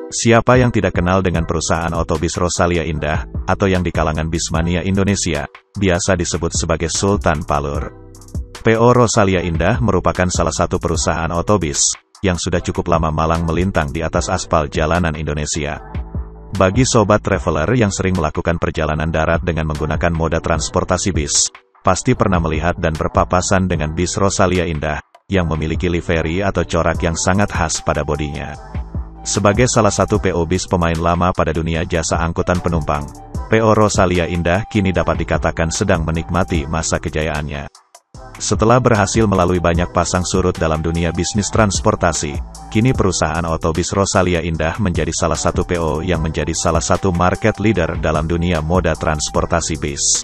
Siapa yang tidak kenal dengan perusahaan otobis Rosalia Indah, atau yang di kalangan bismania Indonesia, biasa disebut sebagai Sultan Palur. PO Rosalia Indah merupakan salah satu perusahaan otobis, yang sudah cukup lama malang melintang di atas aspal jalanan Indonesia. Bagi sobat traveler yang sering melakukan perjalanan darat dengan menggunakan moda transportasi bis, pasti pernah melihat dan berpapasan dengan bis Rosalia Indah, yang memiliki livery atau corak yang sangat khas pada bodinya. Sebagai salah satu PO bis pemain lama pada dunia jasa angkutan penumpang, PO Rosalia Indah kini dapat dikatakan sedang menikmati masa kejayaannya. Setelah berhasil melalui banyak pasang surut dalam dunia bisnis transportasi, kini perusahaan otobis Rosalia Indah menjadi salah satu PO yang menjadi salah satu market leader dalam dunia moda transportasi bis.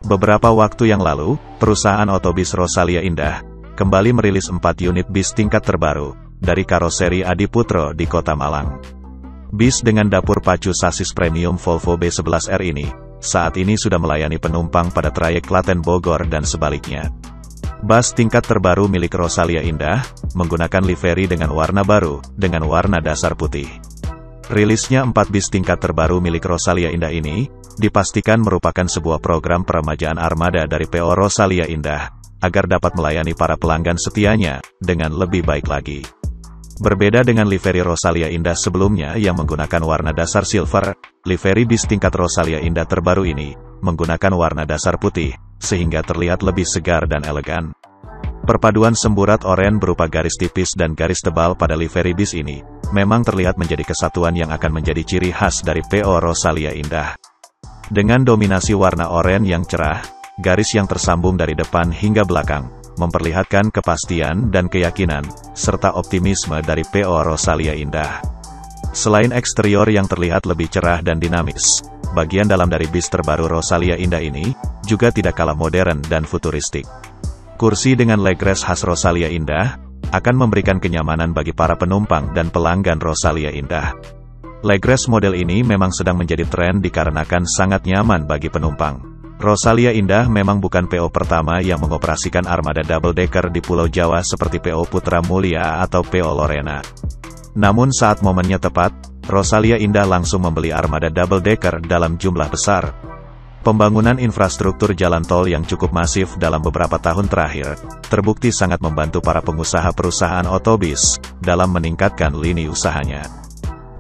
Beberapa waktu yang lalu, perusahaan otobis Rosalia Indah kembali merilis 4 unit bis tingkat terbaru dari karoseri Adiputro di Kota Malang. Bis dengan dapur pacu sasis premium Volvo B11R ini, saat ini sudah melayani penumpang pada trayek Klaten Bogor dan sebaliknya. Bus tingkat terbaru milik Rosalia Indah, menggunakan livery dengan warna baru, dengan warna dasar putih. Rilisnya 4 bis tingkat terbaru milik Rosalia Indah ini, dipastikan merupakan sebuah program peremajaan armada dari PO Rosalia Indah, agar dapat melayani para pelanggan setianya, dengan lebih baik lagi. Berbeda dengan livery Rosalia Indah sebelumnya yang menggunakan warna dasar silver, livery bis tingkat Rosalia Indah terbaru ini, menggunakan warna dasar putih, sehingga terlihat lebih segar dan elegan. Perpaduan semburat oranye berupa garis tipis dan garis tebal pada livery bis ini, memang terlihat menjadi kesatuan yang akan menjadi ciri khas dari PO Rosalia Indah. Dengan dominasi warna oranye yang cerah, garis yang tersambung dari depan hingga belakang, memperlihatkan kepastian dan keyakinan, serta optimisme dari PO Rosalia Indah. Selain eksterior yang terlihat lebih cerah dan dinamis, bagian dalam dari bis terbaru Rosalia Indah ini, juga tidak kalah modern dan futuristik. Kursi dengan legress khas Rosalia Indah, akan memberikan kenyamanan bagi para penumpang dan pelanggan Rosalia Indah. Legress model ini memang sedang menjadi tren dikarenakan sangat nyaman bagi penumpang. Rosalia Indah memang bukan PO pertama yang mengoperasikan armada double decker di Pulau Jawa seperti PO Putra Mulia atau PO Lorena. Namun saat momennya tepat, Rosalia Indah langsung membeli armada double decker dalam jumlah besar. Pembangunan infrastruktur jalan tol yang cukup masif dalam beberapa tahun terakhir, terbukti sangat membantu para pengusaha perusahaan otobis, dalam meningkatkan lini usahanya.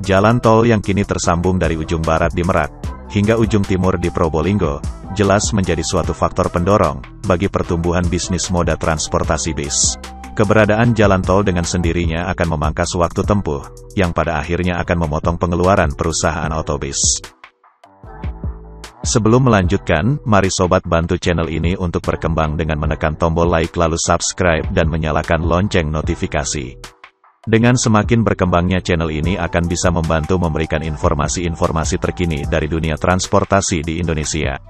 Jalan tol yang kini tersambung dari ujung barat di Merak, hingga ujung timur di Probolinggo, jelas menjadi suatu faktor pendorong, bagi pertumbuhan bisnis moda transportasi bis. Keberadaan jalan tol dengan sendirinya akan memangkas waktu tempuh, yang pada akhirnya akan memotong pengeluaran perusahaan otobis. Sebelum melanjutkan, mari sobat bantu channel ini untuk berkembang dengan menekan tombol like lalu subscribe dan menyalakan lonceng notifikasi. Dengan semakin berkembangnya channel ini akan bisa membantu memberikan informasi-informasi terkini dari dunia transportasi di Indonesia.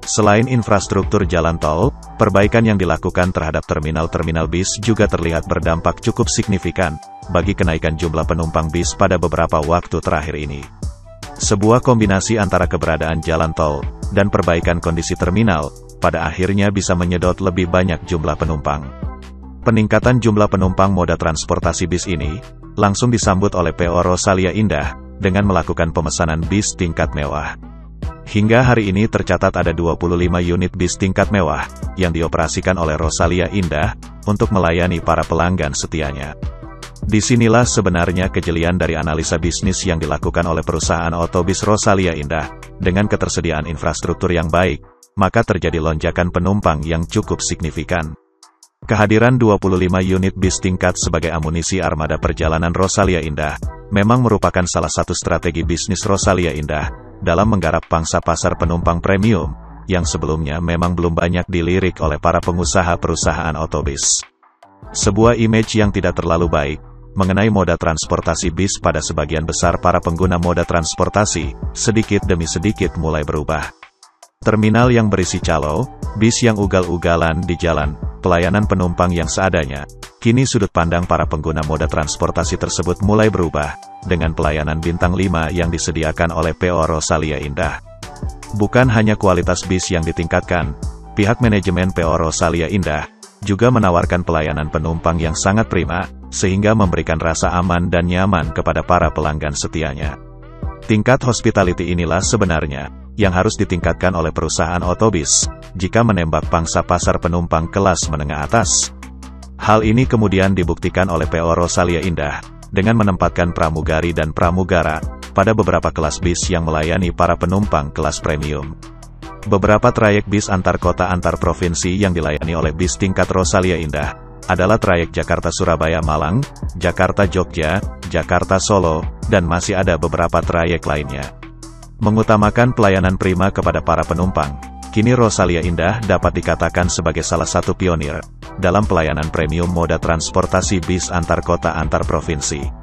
Selain infrastruktur jalan tol, perbaikan yang dilakukan terhadap terminal-terminal bis juga terlihat berdampak cukup signifikan, bagi kenaikan jumlah penumpang bis pada beberapa waktu terakhir ini. Sebuah kombinasi antara keberadaan jalan tol, dan perbaikan kondisi terminal, pada akhirnya bisa menyedot lebih banyak jumlah penumpang. Peningkatan jumlah penumpang moda transportasi bis ini, langsung disambut oleh PO Rosalia Indah, dengan melakukan pemesanan bis tingkat mewah. Hingga hari ini tercatat ada 25 unit bis tingkat mewah, yang dioperasikan oleh Rosalia Indah, untuk melayani para pelanggan setianya. Disinilah sebenarnya kejelian dari analisa bisnis yang dilakukan oleh perusahaan otobis Rosalia Indah, dengan ketersediaan infrastruktur yang baik, maka terjadi lonjakan penumpang yang cukup signifikan. Kehadiran 25 unit bis tingkat sebagai amunisi armada perjalanan Rosalia Indah, memang merupakan salah satu strategi bisnis Rosalia Indah, dalam menggarap pangsa pasar penumpang premium, yang sebelumnya memang belum banyak dilirik oleh para pengusaha perusahaan otobis. Sebuah image yang tidak terlalu baik, mengenai moda transportasi bis pada sebagian besar para pengguna moda transportasi, sedikit demi sedikit mulai berubah. Terminal yang berisi calo, bis yang ugal-ugalan di jalan, pelayanan penumpang yang seadanya, kini sudut pandang para pengguna moda transportasi tersebut mulai berubah, dengan pelayanan bintang 5 yang disediakan oleh PO Rosalia Indah. Bukan hanya kualitas bis yang ditingkatkan, pihak manajemen PO Rosalia Indah juga menawarkan pelayanan penumpang yang sangat prima, sehingga memberikan rasa aman dan nyaman kepada para pelanggan setianya. Tingkat hospitality inilah sebenarnya yang harus ditingkatkan oleh perusahaan otobis jika menembak pangsa pasar penumpang kelas menengah atas. Hal ini kemudian dibuktikan oleh PO Rosalia Indah dengan menempatkan pramugari dan pramugara pada beberapa kelas bis yang melayani para penumpang kelas premium. Beberapa trayek bis antar kota antar provinsi yang dilayani oleh bis tingkat Rosalia Indah adalah trayek Jakarta-Surabaya-Malang, Jakarta-Jogja, Jakarta-Solo, dan masih ada beberapa trayek lainnya. Mengutamakan pelayanan prima kepada para penumpang, kini Rosalia Indah dapat dikatakan sebagai salah satu pionir dalam pelayanan premium moda transportasi bis antar kota antar provinsi.